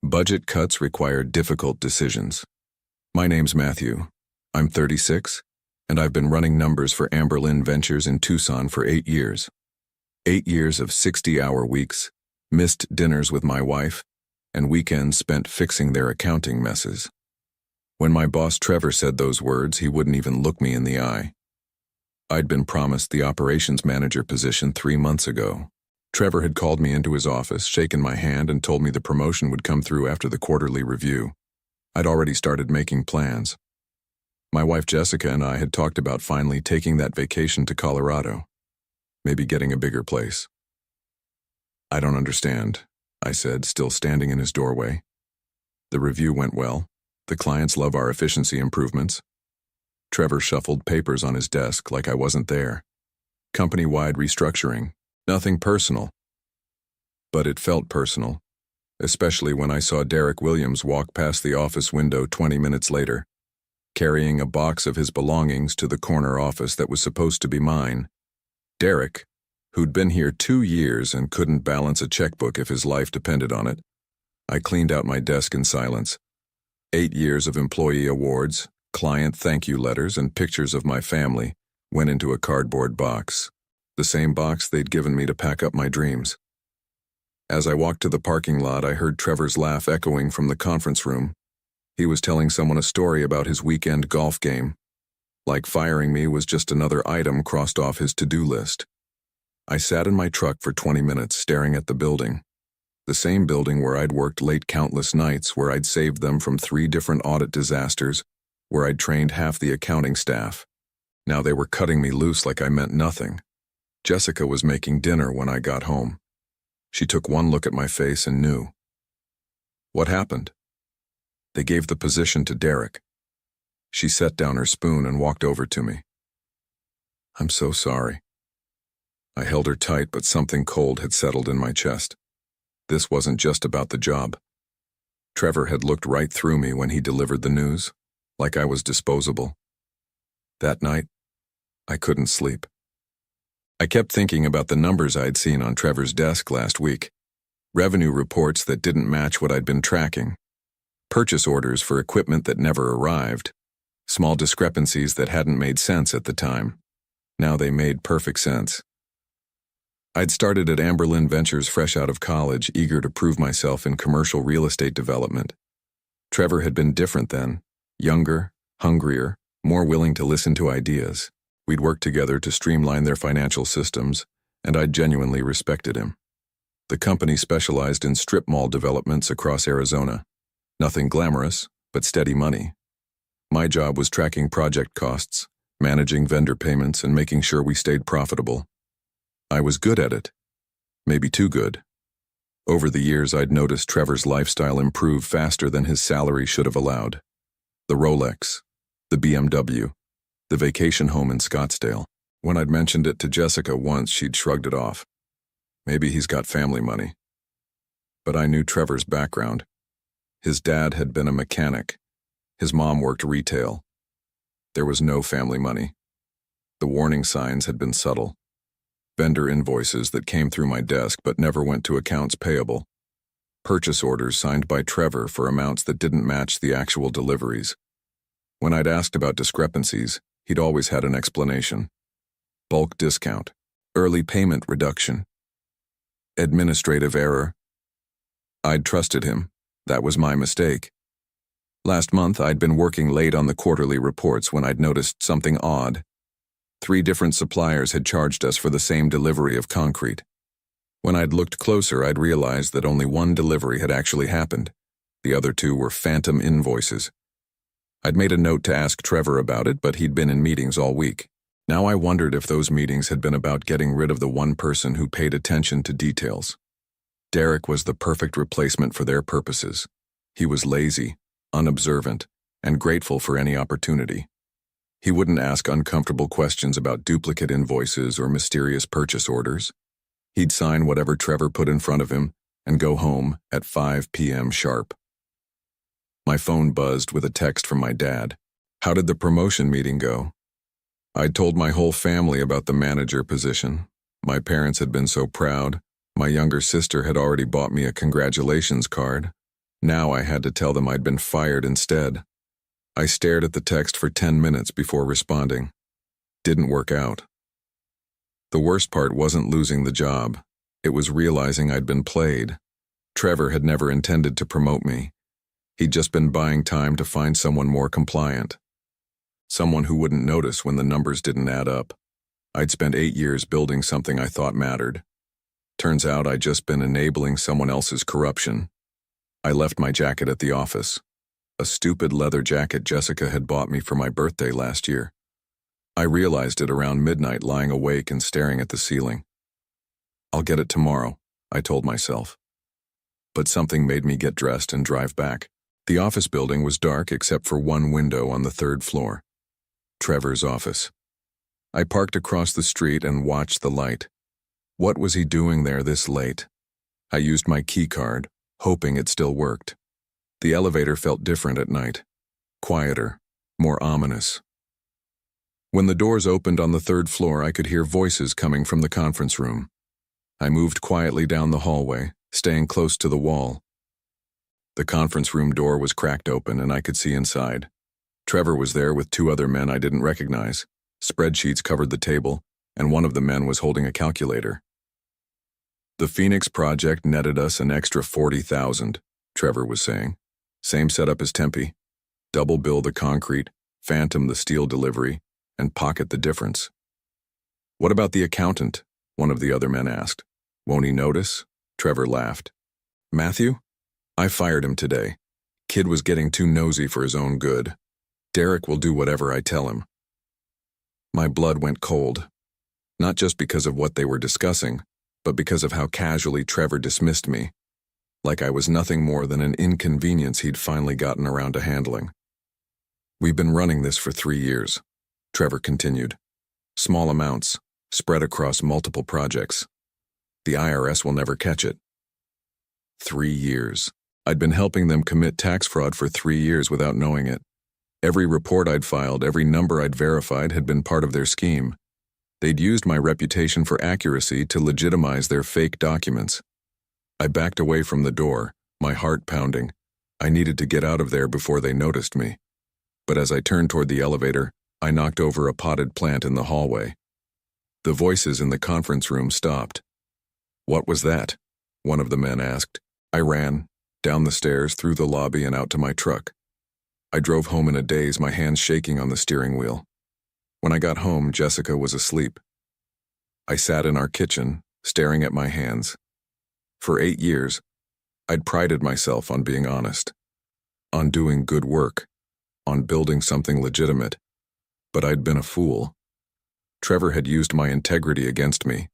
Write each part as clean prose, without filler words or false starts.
Budget cuts require difficult decisions. My name's Matthew. I'm 36, and I've been running numbers for Amberlin Ventures in Tucson for 8 years. 8 years of 60-hour weeks, missed dinners with my wife, and weekends spent fixing their accounting messes. When my boss Trevor said those words, he wouldn't even look me in the eye. I'd been promised the operations manager position 3 months ago. Trevor had called me into his office, shaken my hand, and told me the promotion would come through after the quarterly review. I'd already started making plans. My wife Jessica and I had talked about finally taking that vacation to Colorado, maybe getting a bigger place. "I don't understand," I said, still standing in his doorway. "The review went well. The clients love our efficiency improvements." Trevor shuffled papers on his desk like I wasn't there. Company-wide restructuring. Nothing personal. But it felt personal, especially when I saw Derek Williams walk past the office window 20 minutes later, carrying a box of his belongings to the corner office that was supposed to be mine. Derek, who'd been here 2 years and couldn't balance a checkbook if his life depended on it. I cleaned out my desk in silence. 8 years of employee awards, client thank you letters, and pictures of my family went into a cardboard box. The same box they'd given me to pack up my dreams. As I walked to the parking lot, I heard Trevor's laugh echoing from the conference room. He was telling someone a story about his weekend golf game. Like firing me was just another item crossed off his to-do list. I sat in my truck for 20 minutes staring at the building. The same building where I'd worked late countless nights, where I'd saved them from 3 different audit disasters, where I'd trained half the accounting staff. Now they were cutting me loose like I meant nothing. Jessica was making dinner when I got home. She took one look at my face and knew. What happened? They gave the position to Derek. She set down her spoon and walked over to me. "I'm so sorry." I held her tight, but something cold had settled in my chest. This wasn't just about the job. Trevor had looked right through me when he delivered the news, like I was disposable. That night, I couldn't sleep. I kept thinking about the numbers I'd seen on Trevor's desk last week. Revenue reports that didn't match what I'd been tracking. Purchase orders for equipment that never arrived. Small discrepancies that hadn't made sense at the time. Now they made perfect sense. I'd started at Amberlin Ventures fresh out of college, eager to prove myself in commercial real estate development. Trevor had been different then. Younger, hungrier, more willing to listen to ideas. We'd worked together to streamline their financial systems, and I genuinely respected him. The company specialized in strip mall developments across Arizona. Nothing glamorous, but steady money. My job was tracking project costs, managing vendor payments, and making sure we stayed profitable. I was good at it. Maybe too good. Over the years, I'd noticed Trevor's lifestyle improve faster than his salary should have allowed. The Rolex, the BMW, the vacation home in Scottsdale. When I'd mentioned it to Jessica once, she'd shrugged it off. Maybe he's got family money. But I knew Trevor's background. His dad had been a mechanic. His mom worked retail. There was no family money. The warning signs had been subtle. Vendor invoices that came through my desk but never went to accounts payable. Purchase orders signed by Trevor for amounts that didn't match the actual deliveries. When I'd asked about discrepancies, he'd always had an explanation. Bulk discount, early payment reduction, administrative error. I'd trusted him. That was my mistake. Last month, I'd been working late on the quarterly reports when I'd noticed something odd. 3 different suppliers had charged us for the same delivery of concrete. When I'd looked closer, I'd realized that only 1 delivery had actually happened. The other 2 were phantom invoices. I'd made a note to ask Trevor about it, but he'd been in meetings all week. Now I wondered if those meetings had been about getting rid of the one person who paid attention to details. Derek was the perfect replacement for their purposes. He was lazy, unobservant, and grateful for any opportunity. He wouldn't ask uncomfortable questions about duplicate invoices or mysterious purchase orders. He'd sign whatever Trevor put in front of him and go home at 5 p.m. sharp. My phone buzzed with a text from my dad. How did the promotion meeting go? I'd told my whole family about the manager position. My parents had been so proud. My younger sister had already bought me a congratulations card. Now I had to tell them I'd been fired instead. I stared at the text for 10 minutes before responding. Didn't work out. The worst part wasn't losing the job. It was realizing I'd been played. Trevor had never intended to promote me. He'd just been buying time to find someone more compliant. Someone who wouldn't notice when the numbers didn't add up. I'd spent 8 years building something I thought mattered. Turns out I'd just been enabling someone else's corruption. I left my jacket at the office. A stupid leather jacket Jessica had bought me for my birthday last year. I realized it around midnight lying awake and staring at the ceiling. I'll get it tomorrow, I told myself. But something made me get dressed and drive back. The office building was dark except for one window on the 3rd floor. Trevor's office. I parked across the street and watched the light. What was he doing there this late? I used my key card, hoping it still worked. The elevator felt different at night. Quieter, more ominous. When the doors opened on the 3rd floor, I could hear voices coming from the conference room. I moved quietly down the hallway, staying close to the wall. The conference room door was cracked open and I could see inside. Trevor was there with 2 other men I didn't recognize. Spreadsheets covered the table, and one of the men was holding a calculator. The Phoenix project netted us an extra $40,000, Trevor was saying. Same setup as Tempe. Double bill the concrete, phantom the steel delivery, and pocket the difference. What about the accountant? One of the other men asked. Won't he notice? Trevor laughed. Matthew? I fired him today. Kid was getting too nosy for his own good. Derek will do whatever I tell him. My blood went cold. Not just because of what they were discussing, but because of how casually Trevor dismissed me. Like I was nothing more than an inconvenience he'd finally gotten around to handling. We've been running this for 3 years, Trevor continued. Small amounts, spread across multiple projects. The IRS will never catch it. 3 years. I'd been helping them commit tax fraud for 3 years without knowing it. Every report I'd filed, every number I'd verified had been part of their scheme. They'd used my reputation for accuracy to legitimize their fake documents. I backed away from the door, my heart pounding. I needed to get out of there before they noticed me. But as I turned toward the elevator, I knocked over a potted plant in the hallway. The voices in the conference room stopped. What was that? One of the men asked. I ran, down the stairs, through the lobby, and out to my truck. I drove home in a daze, my hands shaking on the steering wheel. When I got home, Jessica was asleep. I sat in our kitchen, staring at my hands. For 8 years, I'd prided myself on being honest, on doing good work, on building something legitimate. But I'd been a fool. Trevor had used my integrity against me.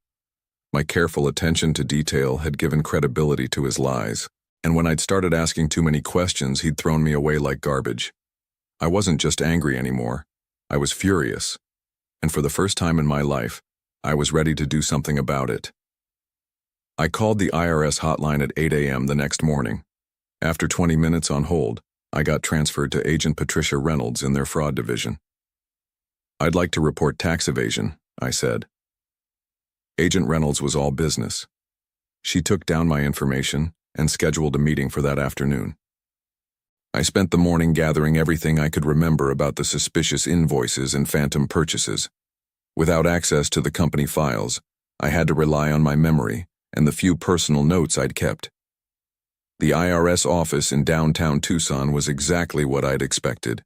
My careful attention to detail had given credibility to his lies. And when I'd started asking too many questions, he'd thrown me away like garbage. I wasn't just angry anymore. I was furious. And for the first time in my life, I was ready to do something about it. I called the IRS hotline at 8 a.m. the next morning. After 20 minutes on hold, I got transferred to Agent Patricia Reynolds in their fraud division. I'd like to report tax evasion, I said. Agent Reynolds was all business. She took down my information and scheduled a meeting for that afternoon. I spent the morning gathering everything I could remember about the suspicious invoices and phantom purchases. Without access to the company files, I had to rely on my memory and the few personal notes I'd kept. The IRS office in downtown Tucson was exactly what I'd expected.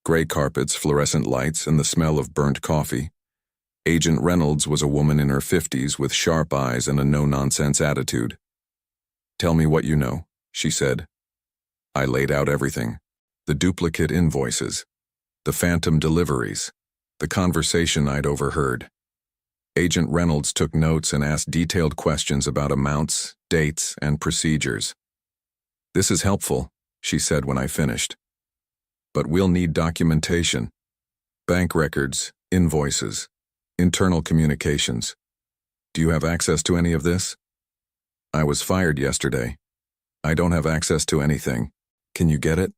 Gray carpets, fluorescent lights, and the smell of burnt coffee. Agent Reynolds was a woman in her 50s with sharp eyes and a no-nonsense attitude. Tell me what you know, she said. I laid out everything. The duplicate invoices, the phantom deliveries, the conversation I'd overheard. Agent Reynolds took notes and asked detailed questions about amounts, dates, and procedures. This is helpful, she said when I finished. But we'll need documentation. Bank records, invoices, internal communications. Do you have access to any of this? I was fired yesterday. I don't have access to anything. Can you get it?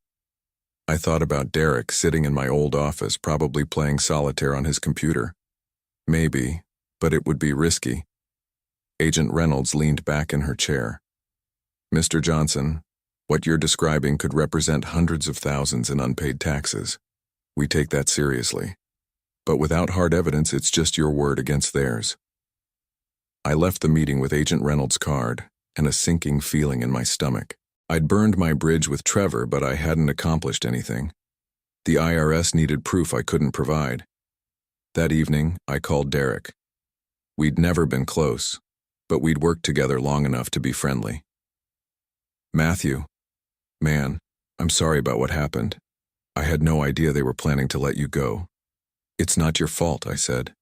I thought about Derek sitting in my old office, probably playing solitaire on his computer. Maybe, but it would be risky. Agent Reynolds leaned back in her chair. Mr. Johnson, What you're describing could represent hundreds of thousands in unpaid taxes. We take that seriously. But without hard evidence, it's just your word against theirs. I left the meeting with Agent Reynolds' card and a sinking feeling in my stomach. I'd burned my bridge with Trevor, but I hadn't accomplished anything. The IRS needed proof I couldn't provide. That evening, I called Derek. We'd never been close, but we'd worked together long enough to be friendly. Matthew, man, I'm sorry about what happened. I had no idea they were planning to let you go. It's not your fault, I said.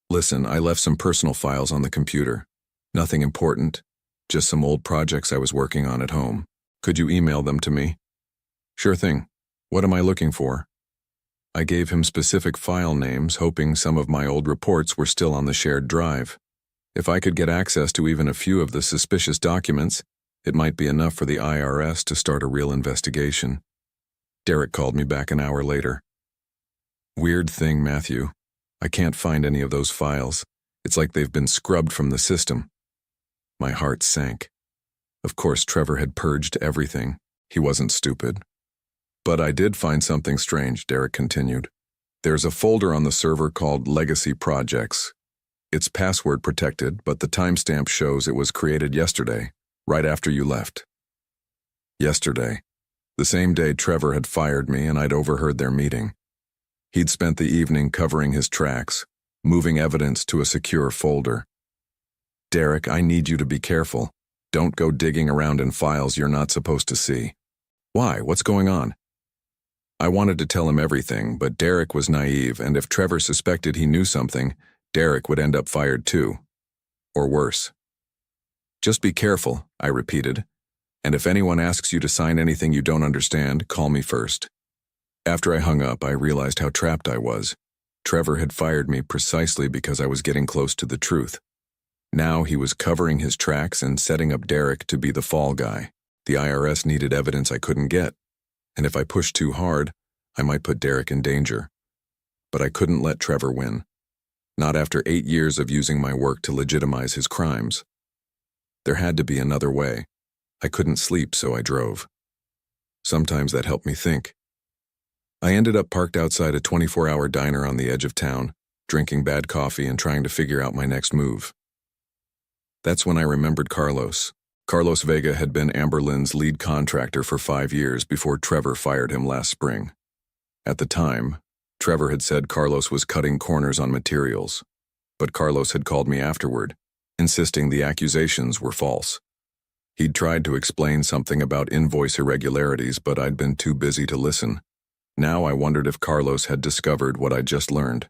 Listen, I left some personal files on the computer. Nothing important, just some old projects I was working on at home. Could you email them to me? Sure thing. What am I looking for? I gave him specific file names, hoping some of my old reports were still on the shared drive. If I could get access to even a few of the suspicious documents, it might be enough for the IRS to start a real investigation. Derek called me back an hour later. Weird thing, Matthew. I can't find any of those files. It's like they've been scrubbed from the system. My heart sank. Of course, Trevor had purged everything. He wasn't stupid. But I did find something strange, Derek continued. There's a folder on the server called Legacy Projects. It's password protected, but the timestamp shows it was created yesterday, right after you left. Yesterday. The same day Trevor had fired me and I'd overheard their meeting. He'd spent the evening covering his tracks, moving evidence to a secure folder. Derek, I need you to be careful. Don't go digging around in files you're not supposed to see. Why? What's going on? I wanted to tell him everything, but Derek was naive, and if Trevor suspected he knew something, Derek would end up fired too. Or worse. Just be careful, I repeated. And if anyone asks you to sign anything you don't understand, call me first. After I hung up, I realized how trapped I was. Trevor had fired me precisely because I was getting close to the truth. Now he was covering his tracks and setting up Derek to be the fall guy. The IRS needed evidence I couldn't get, and if I pushed too hard, I might put Derek in danger. But I couldn't let Trevor win. Not after 8 years of using my work to legitimize his crimes. There had to be another way. I couldn't sleep, so I drove. Sometimes that helped me think. I ended up parked outside a 24-hour diner on the edge of town, drinking bad coffee and trying to figure out my next move. That's when I remembered Carlos. Carlos Vega had been Amber Lynn's lead contractor for 5 years before Trevor fired him last spring. At the time, Trevor had said Carlos was cutting corners on materials, but Carlos had called me afterward, insisting the accusations were false. He'd tried to explain something about invoice irregularities, but I'd been too busy to listen. Now I wondered if Carlos had discovered what I'd just learned.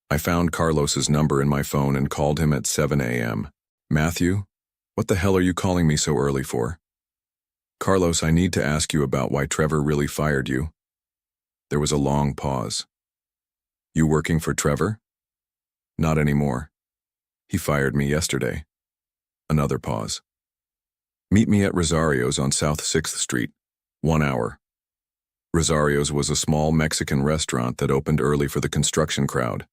I found Carlos's number in my phone and called him at 7 a.m. Matthew, what the hell are you calling me so early for? Carlos, I need to ask you about why Trevor really fired you. There was a long pause. You working for Trevor? Not anymore. He fired me yesterday. Another pause. Meet me at Rosario's on South 6th Street. 1 hour. Rosario's was a small Mexican restaurant that opened early for the construction crowd.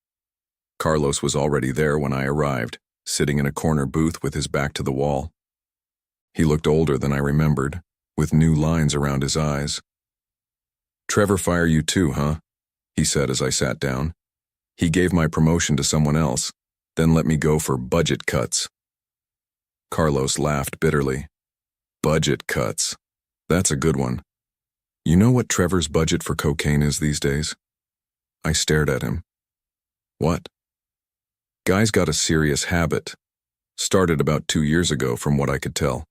Carlos was already there when I arrived, sitting in a corner booth with his back to the wall. He looked older than I remembered, with new lines around his eyes. Trevor fire you too, huh? He said as I sat down. He gave my promotion to someone else, then let me go for budget cuts. Carlos laughed bitterly. Budget cuts. That's a good one. You know what Trevor's budget for cocaine is these days? I stared at him. What? Guy's got a serious habit. Started about 2 years ago from what I could tell.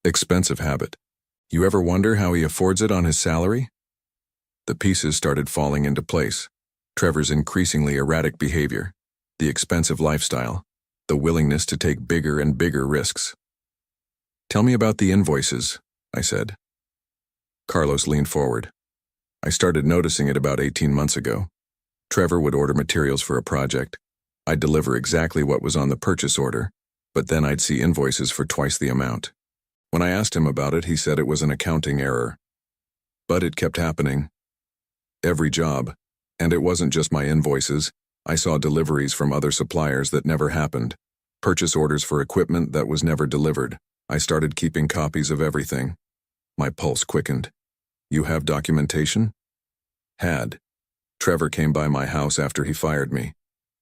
Expensive habit. You ever wonder how he affords it on his salary? The pieces started falling into place. Trevor's increasingly erratic behavior, the expensive lifestyle, the willingness to take bigger and bigger risks. Tell me about the invoices, I said. Carlos leaned forward. I started noticing it about 18 months ago. Trevor would order materials for a project. I'd deliver exactly what was on the purchase order, but then I'd see invoices for twice the amount. When I asked him about it, he said it was an accounting error. But it kept happening. Every job. And it wasn't just my invoices. I saw deliveries from other suppliers that never happened. Purchase orders for equipment that was never delivered. I started keeping copies of everything. My pulse quickened. You have documentation? Had. Trevor came by my house after he fired me.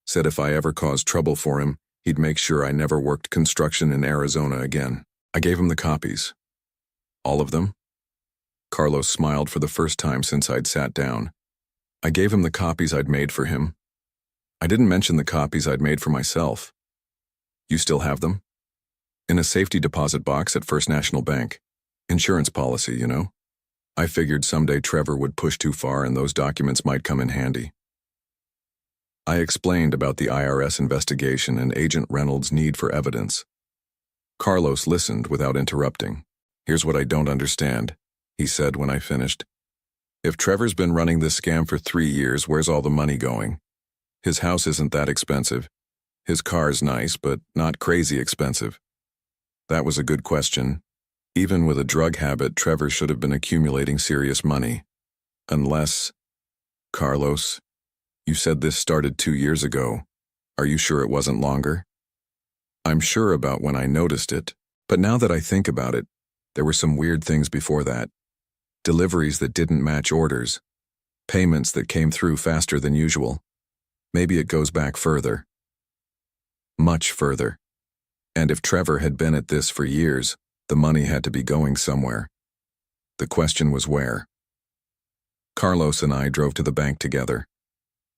Said if I ever caused trouble for him, he'd make sure I never worked construction in Arizona again. I gave him the copies. All of them? Carlos smiled for the first time since I'd sat down. I gave him the copies I'd made for him. I didn't mention the copies I'd made for myself. You still have them? In a safety deposit box at First National Bank. Insurance policy, you know? I figured someday Trevor would push too far and those documents might come in handy. I explained about the IRS investigation and Agent Reynolds' need for evidence. Carlos listened without interrupting. Here's what I don't understand, he said when I finished. If Trevor's been running this scam for 3 years, where's all the money going? His house isn't that expensive. His car's nice, but not crazy expensive. That was a good question. Even with a drug habit, Trevor should have been accumulating serious money. Unless… Carlos, you said this started 2 years ago. Are you sure it wasn't longer? I'm sure about when I noticed it, but now that I think about it, there were some weird things before that. Deliveries that didn't match orders. Payments that came through faster than usual. Maybe it goes back further. Much further. And if Trevor had been at this for years, the money had to be going somewhere. The question was where. Carlos and I drove to the bank together.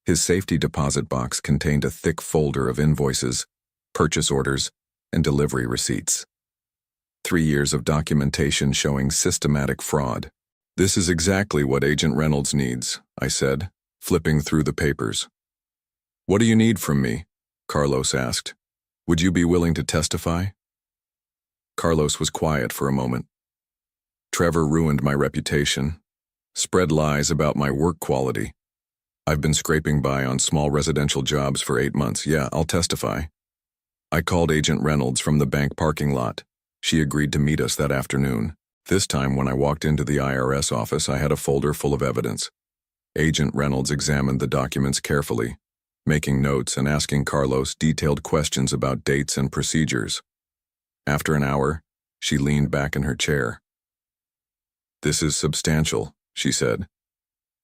His safety deposit box contained a thick folder of invoices, purchase orders, and delivery receipts. 3 years of documentation showing systematic fraud. This is exactly what Agent Reynolds needs, I said, flipping through the papers. What do you need from me? Carlos asked. Would you be willing to testify? Carlos was quiet for a moment. Trevor ruined my reputation, spread lies about my work quality. I've been scraping by on small residential jobs for 8 months. Yeah, I'll testify. I called Agent Reynolds from the bank parking lot. She agreed to meet us that afternoon. This time, when I walked into the IRS office, I had a folder full of evidence. Agent Reynolds examined the documents carefully, making notes and asking Carlos detailed questions about dates and procedures. After an hour, she leaned back in her chair. This is substantial, she said.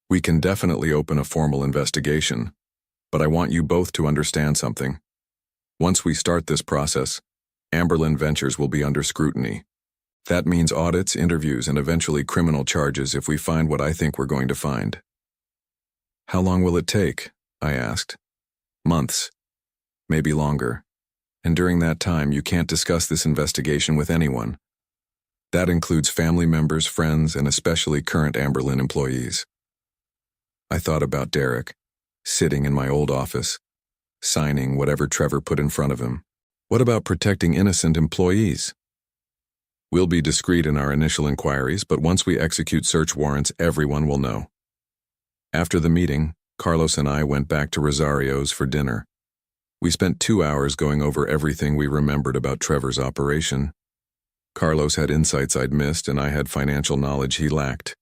We can definitely open a formal investigation, but I want you both to understand something. Once we start this process, Amberlin Ventures will be under scrutiny. That means audits, interviews, and eventually criminal charges if we find what I think we're going to find. How long will it take? I asked. Months. Maybe longer. And during that time, you can't discuss this investigation with anyone. That includes family members, friends, and especially current Amberlin employees. I thought about Derek, sitting in my old office, signing whatever Trevor put in front of him. What about protecting innocent employees? We'll be discreet in our initial inquiries, but once we execute search warrants, everyone will know. After the meeting, Carlos and I went back to Rosario's for dinner. We spent 2 hours going over everything we remembered about Trevor's operation. Carlos had insights I'd missed, and I had financial knowledge he lacked.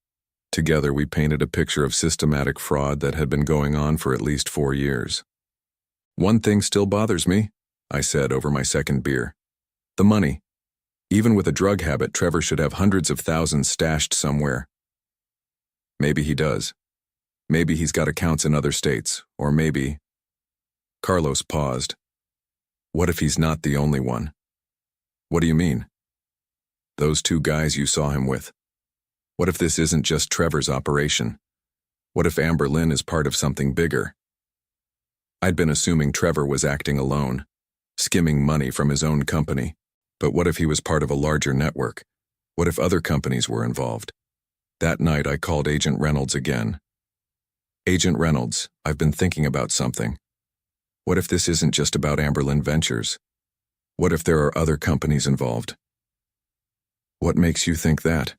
Together, we painted a picture of systematic fraud that had been going on for at least 4 years. One thing still bothers me, I said over my second beer. The money. Even with a drug habit, Trevor should have hundreds of thousands stashed somewhere. Maybe he does. Maybe he's got accounts in other states, or maybe… Carlos paused. What if he's not the only one? What do you mean? Those 2 guys you saw him with. What if this isn't just Trevor's operation? What if Amberlin is part of something bigger? I'd been assuming Trevor was acting alone, skimming money from his own company. But what if he was part of a larger network? What if other companies were involved? That night, I called Agent Reynolds again. Agent Reynolds, I've been thinking about something. What if this isn't just about Amberlin Ventures? What if there are other companies involved? What makes you think that?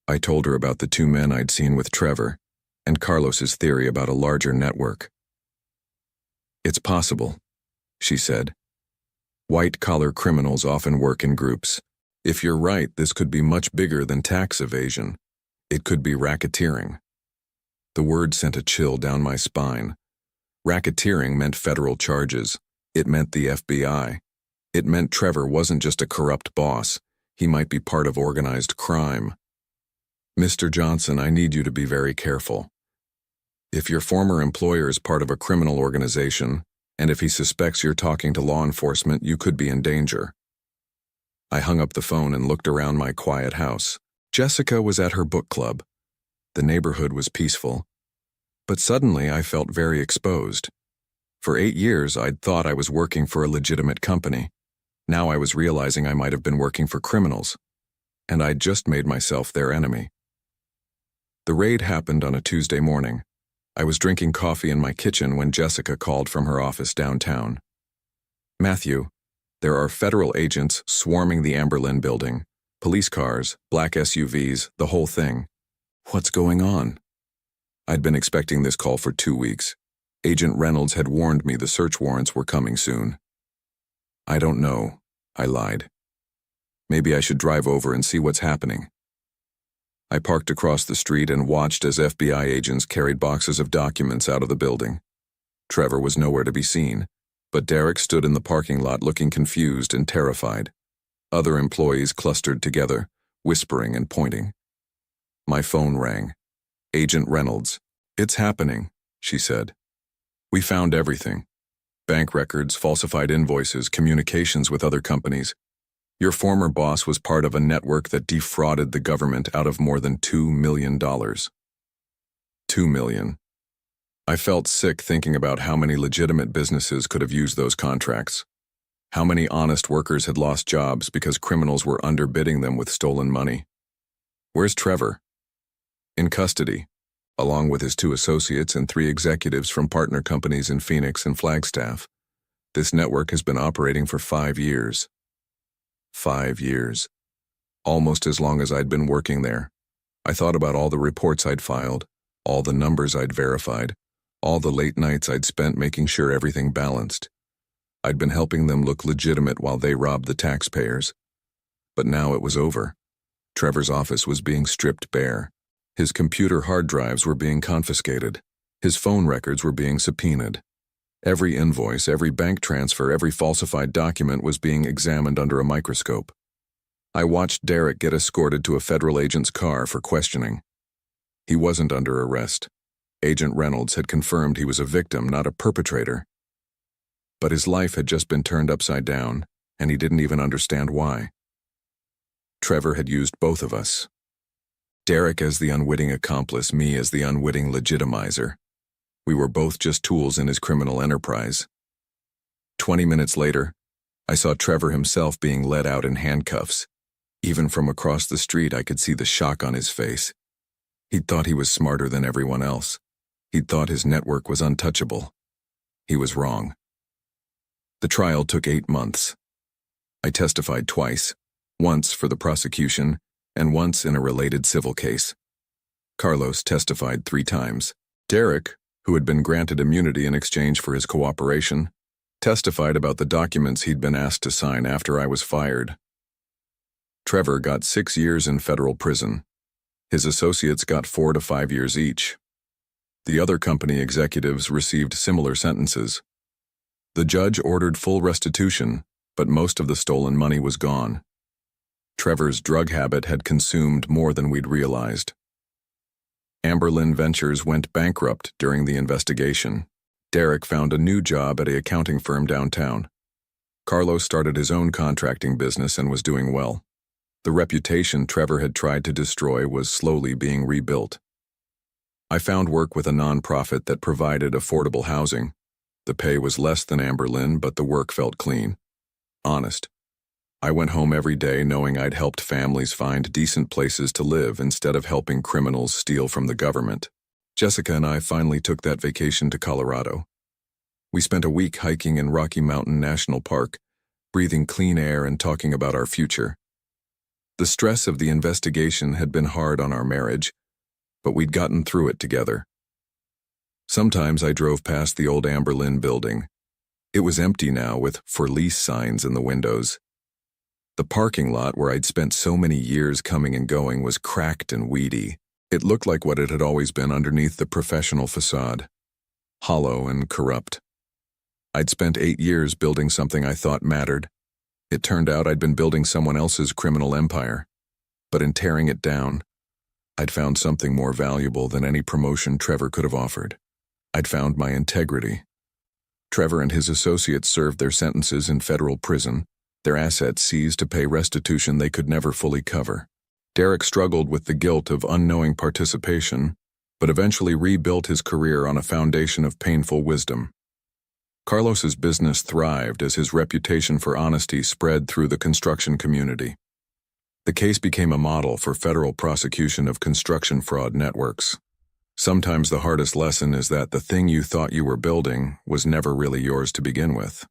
I told her about the 2 men I'd seen with Trevor, and Carlos's theory about a larger network. It's possible, she said. White-collar criminals often work in groups. If you're right, this could be much bigger than tax evasion. It could be racketeering. The word sent a chill down my spine. Racketeering meant federal charges. It meant the FBI. It meant Trevor wasn't just a corrupt boss. He might be part of organized crime. Mr. Johnson, I need you to be very careful. If your former employer is part of a criminal organization, and if he suspects you're talking to law enforcement, you could be in danger. I hung up the phone and looked around my quiet house. Jessica was at her book club. The neighborhood was peaceful. But suddenly I felt very exposed. For 8 years, I'd thought I was working for a legitimate company. Now I was realizing I might have been working for criminals, and I'd just made myself their enemy. The raid happened on a Tuesday morning. I was drinking coffee in my kitchen when Jessica called from her office downtown. Matthew, there are federal agents swarming the Amberlin building. Police cars, black SUVs, the whole thing. What's going on? I'd been expecting this call for 2 weeks. Agent Reynolds had warned me the search warrants were coming soon. I don't know, I lied. Maybe I should drive over and see what's happening. I parked across the street and watched as FBI agents carried boxes of documents out of the building. Trevor was nowhere to be seen, but Derek stood in the parking lot looking confused and terrified. Other employees clustered together, whispering and pointing. My phone rang. Agent Reynolds. "It's happening," she said. "We found everything. Bank records, falsified invoices, communications with other companies. Your former boss was part of a network that defrauded the government out of more than $2 million. $2 million. I felt sick thinking about how many legitimate businesses could have used those contracts. How many honest workers had lost jobs because criminals were underbidding them with stolen money. Where's Trevor? In custody, along with his 2 associates and 3 executives from partner companies in Phoenix and Flagstaff. This network has been operating for 5 years. 5 years. Almost as long as I'd been working there. I thought about all the reports I'd filed, all the numbers I'd verified, all the late nights I'd spent making sure everything balanced. I'd been helping them look legitimate while they robbed the taxpayers. But now it was over. Trevor's office was being stripped bare. His computer hard drives were being confiscated. His phone records were being subpoenaed. Every invoice, every bank transfer, every falsified document was being examined under a microscope. I watched Derek get escorted to a federal agent's car for questioning. He wasn't under arrest. Agent Reynolds had confirmed he was a victim, not a perpetrator. But his life had just been turned upside down, and he didn't even understand why. Trevor had used both of us. Derek as the unwitting accomplice, me as the unwitting legitimizer. We were both just tools in his criminal enterprise. 20 minutes later, I saw Trevor himself being led out in handcuffs. Even from across the street, I could see the shock on his face. He'd thought he was smarter than everyone else. He'd thought his network was untouchable. He was wrong. The trial took 8 months. I testified twice, once for the prosecution and once in a related civil case. Carlos testified 3 times. Derek, who had been granted immunity in exchange for his cooperation, testified about the documents he'd been asked to sign after I was fired. Trevor got 6 years in federal prison. His associates got 4 to 5 years each. The other company executives received similar sentences. The judge ordered full restitution, but most of the stolen money was gone. Trevor's drug habit had consumed more than we'd realized. Amberlin Ventures went bankrupt during the investigation. Derek found a new job at an accounting firm downtown. Carlos started his own contracting business and was doing well. The reputation Trevor had tried to destroy was slowly being rebuilt. I found work with a nonprofit that provided affordable housing. The pay was less than Amberlin, but the work felt clean. Honest. I went home every day knowing I'd helped families find decent places to live instead of helping criminals steal from the government. Jessica and I finally took that vacation to Colorado. We spent a week hiking in Rocky Mountain National Park, breathing clean air and talking about our future. The stress of the investigation had been hard on our marriage, but we'd gotten through it together. Sometimes I drove past the old Amberlin building. It was empty now with "for lease" signs in the windows. The parking lot where I'd spent so many years coming and going was cracked and weedy. It looked like what it had always been underneath the professional facade, hollow and corrupt. I'd spent 8 years building something I thought mattered. It turned out I'd been building someone else's criminal empire. But in tearing it down, I'd found something more valuable than any promotion Trevor could have offered. I'd found my integrity. Trevor and his associates served their sentences in federal prison, their assets seized to pay restitution they could never fully cover. Derek struggled with the guilt of unknowing participation, but eventually rebuilt his career on a foundation of painful wisdom. Carlos's business thrived as his reputation for honesty spread through the construction community. The case became a model for federal prosecution of construction fraud networks. Sometimes the hardest lesson is that the thing you thought you were building was never really yours to begin with.